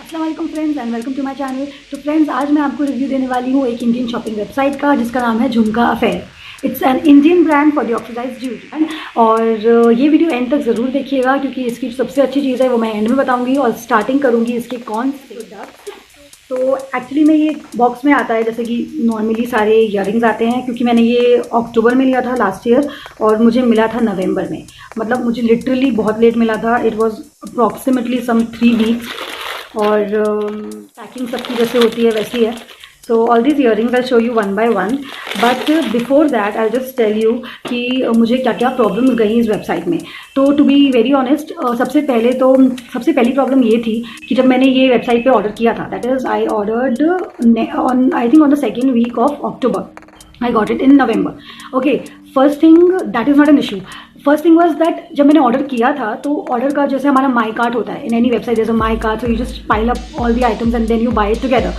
अस्सलाम वालेकुम friends and welcome to my channel. तो फ्रेंड्स, आज मैं आपको रिव्यू देने वाली हूँ एक इंडियन शॉपिंग वेबसाइट का जिसका नाम है Jhumka Affair. It's an Indian brand for the oxidised jewellery. और ये वीडियो एंड तक ज़रूर देखिएगा क्योंकि इसकी सबसे अच्छी चीज़ है वो मैं एंड में बताऊँगी और स्टार्टिंग करूँगी इसके कौन से प्रोडक्ट। तो एक्चुअली में ये बॉक्स में आता है जैसे कि नॉर्मली सारे ईयरिंग्स आते हैं, क्योंकि मैंने ये अक्टूबर में लिया था लास्ट ईयर और मुझे मिला था नवंबर में। मतलब मुझे लिटरली बहुत लेट मिला था। It was approximately some 3 weeks. और पैकिंग सबकी जैसे होती है वैसी है। So all these earrings I show you one by one, but before that I just tell you कि मुझे क्या क्या प्रॉब्लम गई इस वेबसाइट में। तो टू बी वेरी ऑनेस्ट, सबसे पहली प्रॉब्लम ये थी कि जब मैंने ये वेबसाइट पे ऑर्डर किया था, that is I ordered on I think on the second week of October. I got it in November. Okay, first thing, that is not an issue. First thing was that जब मैंने order किया था तो order का जैसे हमारा माई cart होता है इन एनी वेबसाइट, जैसे my cart, so you just pile up all the items and then you buy it together.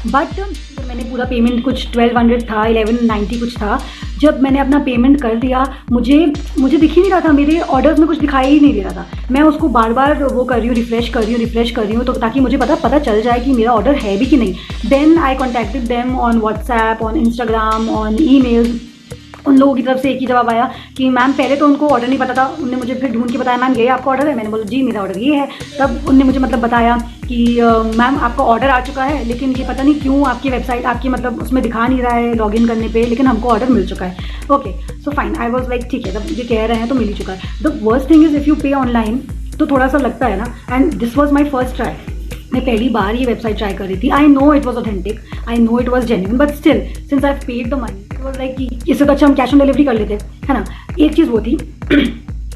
But मैंने पूरा पेमेंट कुछ 1200 था, 1190 कुछ था। जब मैंने अपना पेमेंट कर दिया, मुझे दिख ही नहीं रहा था, मेरे ऑर्डर्स में कुछ दिखाई ही नहीं दे रहा था। मैं उसको बार बार वो कर रही हूँ, रिफ्रेश कर रही हूँ तो ताकि मुझे पता चल जाए कि मेरा ऑर्डर है भी कि नहीं। Then I contacted them on WhatsApp, on Instagram, on email. उन लोगों की तरफ से एक ही जवाब आया कि मैम, पहले तो उनको ऑर्डर नहीं पता था, उनने मुझे फिर ढूंढ के बताया मैम ये आपका ऑर्डर है। मैंने बोला जी मेरा ऑर्डर ये है। तब उनने मुझे बताया कि मैम आपका ऑर्डर आ चुका है, लेकिन ये पता नहीं क्यों आपकी वेबसाइट आपकी उसमें दिखा नहीं रहा है लॉगिन करने पे, लेकिन हमको ऑर्डर मिल चुका है। Okay, so fine, I was like ठीक है, जब ये कह रहे हैं तो मिल ही चुका है। The worst thing is if you पे ऑनलाइन तो थोड़ा सा लगता है ना, and this was my first try. मैं पहली बार ये वेबसाइट ट्राई कर रही थी। I know it was authentic, I know it was genuine, but still since I paid the money it was like कि इससे तो अच्छा हम कैश ऑन डिलीवरी कर लेते, है ना। एक चीज़ वो थी।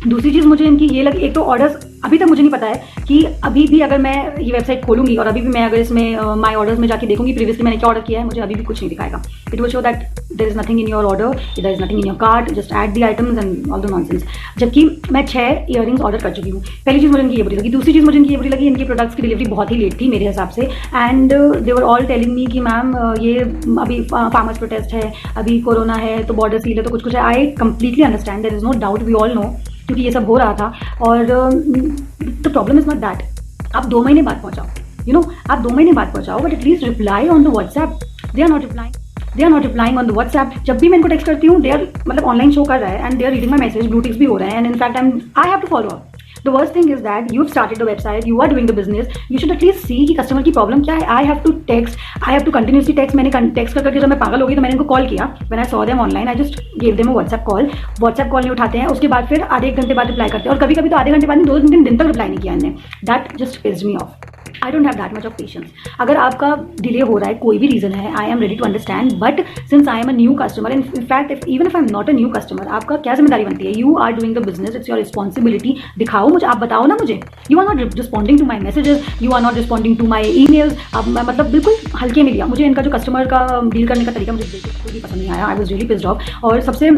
दूसरी चीज़ मुझे इनकी ये लगी, एक तो ऑर्डर्स अभी तक मुझे नहीं पता है कि अभी भी अगर मैं ये वेबसाइट खोलूंगी और अभी भी मैं अगर इसमें माई ऑर्डर्स में जाके देखूंगी प्रीवियसली मैंने क्या ऑर्डर किया है, मुझे अभी भी कुछ नहीं दिखाएगा। It will show that there is nothing in your order, there is nothing in your cart, just add the items and all the nonsense. जबकि मैं 6 ईयरिंग्स ऑर्डर कर चुकी हूँ। पहली चीज़ मुझे इनकी ये बुरी लगी। दूसरी चीज़ मुझे इनकी ये बुरी लगी, इनकी प्रोडक्ट्स की डिलीवरी बहुत ही लेट थी मेरे हिसाब से। And they were all telling me कि मैम ये अभी फार्मर्स प्रोटेस्ट है, अभी कोरोना है तो बॉर्डर सील है तो कुछ है। I completely understand, there is no doubt, we all know, क्योंकि ये सब हो रहा था। और the problem is not that आप 2 महीने बाद पहुंचाओ, आप 2 महीने बाद पहुंचाओ, but at least reply on the WhatsApp. They are not replying on the WhatsApp. जब भी मैं इनको टेक्स्ट करती हूँ, दे आर ऑनलाइन शो कर रहा है and they are reading my message, blue ticks भी हो रहे हैं, and in fact I have to follow up. The worst thing is that you've started the website, you are doing the business, you should at least see कि customer की problem क्या है। I have to continuously text। मैंने text करके जब मैं पागल हो गई तो मैंने इनको कॉल किया। When I saw them online, I just gave them a WhatsApp call। WhatsApp call नहीं उठाते हैं, उसके बाद फिर आधे 1 घंटे बाद रिप्लाई करते हैं, और कभी कभी तो आधे घंटे बाद नहीं, 2-3 दिन तक रिप्लाई नहीं किया इन्होंने। That just pissed me off। I don't have that much of patience। अगर आपका डिले हो रहा है, कोई भी रीज़न है, I am ready to understand, but since I am a new customer, in fact even if I'm not a new customer, आपका क्या जिम्मेदारी बनती है? You are doing the business, it's your responsibility। दिखाओ मुझे, आप बताओ ना मुझे। You are not responding to my messages, you are not responding to my emails। अब मैं बिल्कुल हल्के में लिया। मुझे इनका जो कस्टमर का डील करने का तरीका मुझे बिल्कुल भी पसंद नहीं आया। I was really pissed off। और सबसे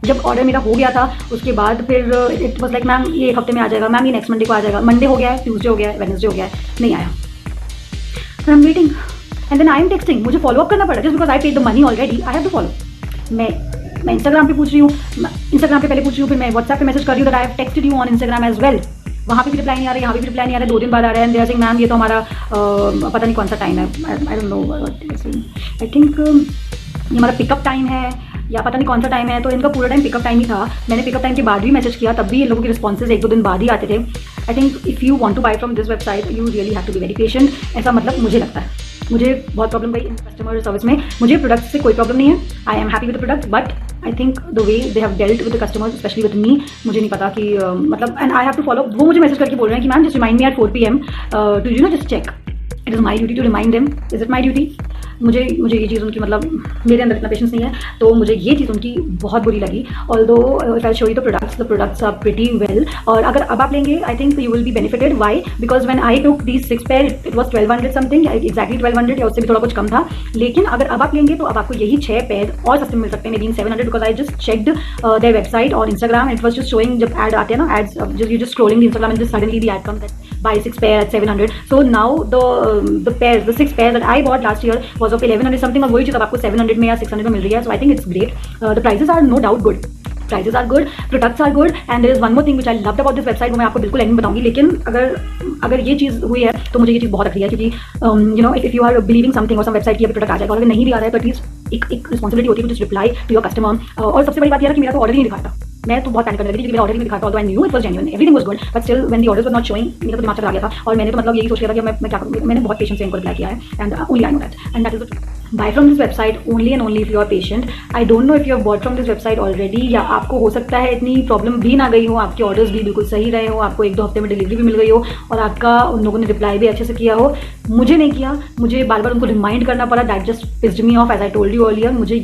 जब ऑर्डर मेरा हो गया था उसके बाद फिर इट वॉज लाइक मैम ये 1 हफ्ते में आ जाएगा, मैम ये नेक्स्ट मंडे को आ जाएगा। मंडे हो गया है, ट्यूसडे हो गया है, वेडनेसडे हो गया है, नहीं आया। I am waiting and then I am texting. मुझे फॉलो अप करना पड़ा just because I paid the money already, I have to follow. मैं इंस्टाग्राम पे पूछ रही हूँ, इंस्टाग्राम पे पहले पूछ रही हूँ, फिर मैं व्हाट्सएप पे मैसेज कर रही हूँ that I have texted you on Instagram as well. वहाँ पे भी रिप्लाई नहीं आ रहा है, यहाँ पे भी रिप्लाई नहीं आ रहा है, 2 दिन बाद आ रहा है। And they are saying ma'am ये तो हमारा पता नहीं कौन सा टाइम है, I don't know, I think ये हमारा पिकअप टाइम है या पता नहीं कौन सा टाइम है। तो इनका पूरा टाइम पिकअप टाइम ही था। मैंने पिकअप टाइम के बाद भी मैसेज किया, तब भी इन लोगों के रिस्पॉन्सेज 1-2 दिन बाद ही आते थे। I think if you want to buy from this website you really have to be very patient. ऐसा मुझे लगता है। मुझे बहुत प्रॉब्लम गई इन कस्टमर सर्विस में। मुझे प्रोडक्ट से कोई प्रॉब्लम नहीं है, I am happy with the product, but I think the way they have dealt with the customers specially with me, मुझे नहीं पता कि and I have to follow. वो मुझे मैसेज करके बोल रहे हैं कि ma'am just remind me at 4 PM to just check. It is my duty to remind them. Is it my duty? मुझे ये चीज़ उनकी मेरे अंदर इतना पेशेंस नहीं है, तो मुझे ये चीज़ उनकी बहुत बुरी लगी। Although if I show you the products are pretty well. और अगर अब आप लेंगे I think you will be benefited. Why? Because when I took these 6 pair it was 1200 something, exactly 1200 या उससे भी थोड़ा कुछ कम था। लेकिन अगर अब आप लेंगे तो अब आपको यही 6 पेयर और सस्ते मिल सकते हैं, maybe 700, because I just checked their website और Instagram. It was just showing, जब एड आते हैं ना ads, you just scrolling Instagram and just suddenly the ad comes that buy 6 pair at 700। So now the 6 pairs that I bought last year was of 1100 something, और वही चीज़ अब आपको 700 में या 600 में मिल रही है। So I think it's great। The prices are no doubt good। Prices are good, products are good, and there is one more thing which I loved about this website, वो मैं आपको बिल्कुल एंड में बताऊंगी। लेकिन अगर ये चीज़ हुई है तो मुझे ये चीज़ बहुत लग रही है, क्योंकि you know if you are believing something और सम वेबसाइट की प्रोडक्ट आ जाएगा, और अगर नहीं भी आ रहा है तो एटलीस्ट एक रिस्पॉन्सिबिलिटी होती है to just reply to your customer. और सबसे बड़ी बात यह है कि मेरा तो ऑर्डर ही नहीं दिखाता, मैं तो बहुत पैनिक करने लगी क्योंकि मेरा ऑर्डर ही नहीं दिखाता। Although I knew it was genuine, everything was good, but still when the orders were not showing, मेरा तो दिमाग चला गया था। और मैंने तो मतलब यही सोच लिया था कि मैं क्या करूँ। मैंने बहुत पेशेंस से इनको रिप्लाई किया है, and only I know that, and that is the truth. Buy from this website only and only if you are patient. I don't know if you have bought from this website already, या आपको हो सकता है इतनी problem भी ना गई हो, आपके ऑर्डर्स भी बिल्कुल सही रहे हो, आपको 1-2 हफ्ते में डिलीवरी भी मिल गई हो, और आपका उन लोगों ने रिप्लाई भी अच्छे से किया हो। मुझे नहीं किया, मुझे बार बार उनको रिमाइंड करना पड़ा। That just pissed me off, as I told you earlier. मुझे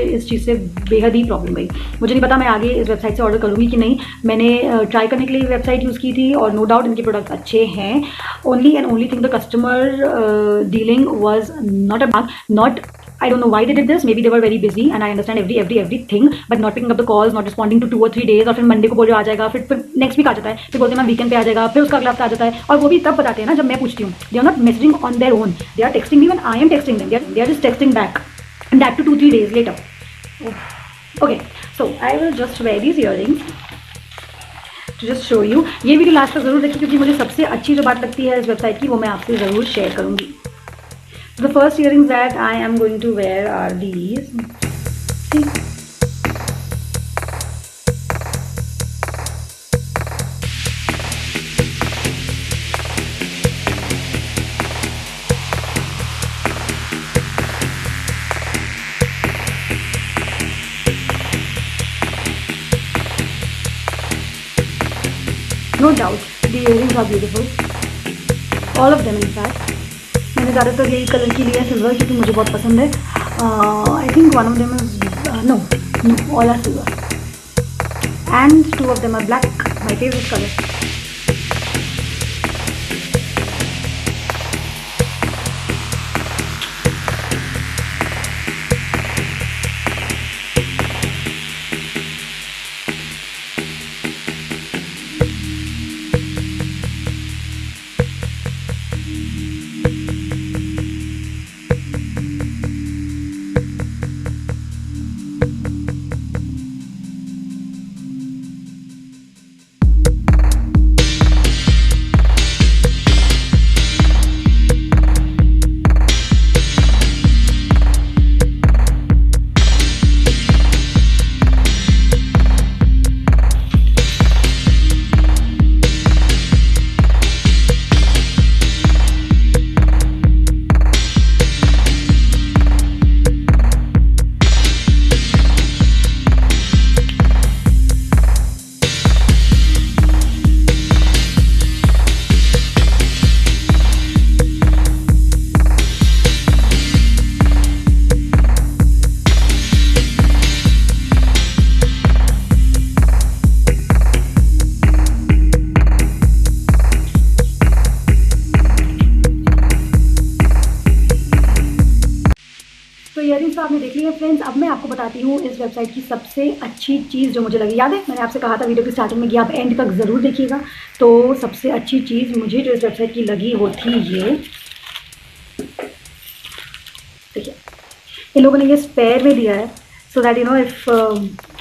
इस चीज़ से बेहद ही प्रॉब्लम गई। मुझे नहीं पता मैं आगे इस वेबसाइट से ऑर्डर करूँगी कि नहीं। मैंने ट्राई करने के लिए वेबसाइट यूज़ की थी, और नो डाउट इनके प्रोडक्ट्स अच्छे हैं। Only and only thing, the customer dealing was not a not, I don't know why they did this. Maybe they were very busy, and I understand everything, but not picking up the calls, not responding to 2 or 3 days, और फिर Monday को बोलो आ जाएगा, फिर next week आ जाता है, फिर बोलते हैं मैं वीकेंड पे आ जाएगा, फिर उसका अगला हफ्ता आ जाता है। और वो भी तब बताते हैं ना जब मैं पूछती हूँ। They are not messaging on their own. They are texting me when I am texting them. They are just texting back, and that too 2-3 days later. Okay, so I will just wear these earrings to just show you. ये video last तक जरूर देखिए, क्योंकि मुझे सबसे अच्छी जो बात लगती है इस वेबसाइट की वो मैं आपसे ज़रूर शेयर करूँगी। The first earrings that I am going to wear are these. See? No doubt, the earrings are beautiful. All of them in fact. मैंने ज़्यादातर यही कलर की लिया है, सिल्वर, क्योंकि मुझे बहुत पसंद है। I think one of them is no all are silver, and 2 of them are black, my favorite color. Earrings तो आपने देख लिया फ्रेंड्स। अब मैं आपको बताती हूँ इस वेबसाइट की सबसे अच्छी चीज़ जो मुझे लगी। याद है मैंने आपसे कहा था वीडियो की स्टार्टिंग में कि आप एंड तक ज़रूर देखिएगा। तो सबसे अच्छी चीज़ मुझे जो इस वेबसाइट की लगी वो थी ये, देखिए इन लोगों ने ये स्पेयर में दिया है, so that you know if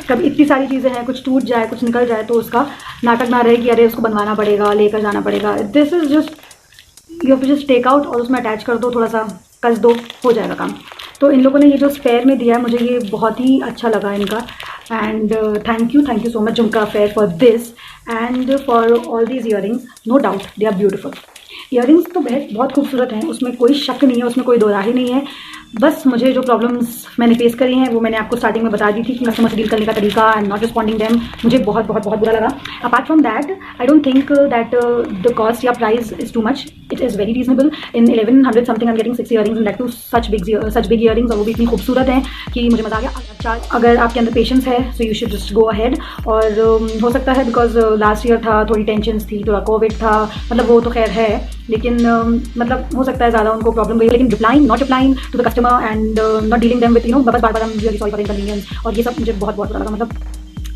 कभी इतनी सारी चीज़ें हैं, कुछ टूट जाए, कुछ निकल जाए, तो उसका नाटक ना रहे कि अरे उसको बनवाना पड़ेगा, लेकर जाना पड़ेगा। This is just you have to just take out और उसमें अटैच कर दो, थोड़ा सा कस दो, हो जाएगा काम। तो इन लोगों ने ये जो स्पेयर में दिया है मुझे ये बहुत ही अच्छा लगा इनका। And thank you so much Jhumka affair for this and for all these earrings. No doubt they are beautiful. Earrings तो बहुत खूबसूरत हैं, उसमें कोई शक नहीं है, उसमें कोई दो राय नहीं है। बस मुझे जो प्रॉब्लम्स मैंने फेस करी हैं वो मैंने आपको स्टार्टिंग में बता दी थी कि कस्टमर से डील करने का तरीका एंड नॉट रिस्पॉन्डिंग देम मुझे बहुत बहुत बहुत बुरा लगा। Apart from that I don't think that the cost या price is too much, it is very reasonable. In 1100 something I am getting 6 earrings and that too such big earrings, और वो भी इतनी खूबसूरत हैं कि मुझे मज़ा आ गया। अगर आपके अंदर पेशेंस है so you should just go ahead. और हो सकता है बिकॉज लास्ट ईयर था, थोड़ी टेंशन थी, थोड़ा कोविड था, मतलब वो तो खैर है, लेकिन मतलब हो सकता है ज़्यादा उनको प्रॉब्लम गई। लेकिन not replying to the customer and not dealing them with बस बार बार I am really sorry for inconvenience, और ये सब मुझे बहुत बुरा लगा। मतलब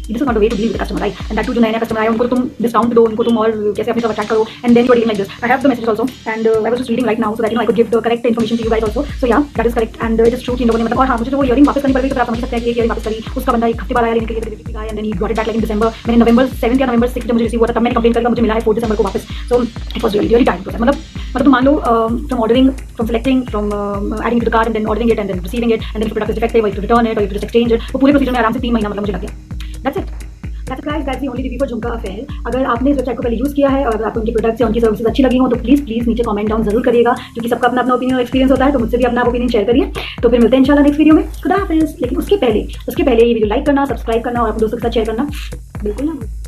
this is not the way to deal with customer, right? And that too जो नए कस्टमर आए उनको तुम डिस्काउंट दो, उनको तुम और कैसे अपनी तरफ अट्रैक्ट करो, and then you are dealing like this. I have the messages also and I was just reading right now so that I could give the correct information to you guys also. So ya that is correct and it is true कि इन लोगों ने मतलब, और हाँ मुझे जो वो इयरिंग वापस करनी पड़ गई तो आप समझ सकते हैं कि ये इयरिंग वापस करी. उसका बंदा 1 हफ्ते बाद आया लेने के लिए डिलीवरी का, and then he got it back like in December. मैंने नवंबर 7 या नवंबर 6 जब मुझे रिसीव हुआ था तब मैंने कंप्लेन करके मुझे मिला है 4 दिसंबर को वापस. So it was really time process. मतलब तुम मान लो from ordering, from selecting, from adding to the cart and then ordering it and then receiving it, and then product is defective, you to return it और you to exchange it, वो पूरे procedure में आराम से 3 महीना मतलब मुझे लग गया. That's it. That's the only review for झुमका अफेयर. अगर आपने इस वेबसाइट को पहले यूज़ किया है और अगर आपको उनके प्रोडक्ट्स या उनकी सर्विसेज अच्छी लगी हो तो प्लीज़ नीचे कमेंट डाउन जरूर करिएगा, क्योंकि सबका अपना अपना ओपिनियन और एक्सपीरियंस होता है. तो मुझसे भी अपना ओपिनियन शेयर करिए. तो फिर मिलते हैं इंशाल्लाह नेक्स्ट वीडियो में. खुदा हाफिज़. लेकिन उसके पहले ये वीडियो लाइक करना, सब्सक्राइब करना और अपने दोस्तों के साथ शेयर करना बिल्कुल ना भूलें.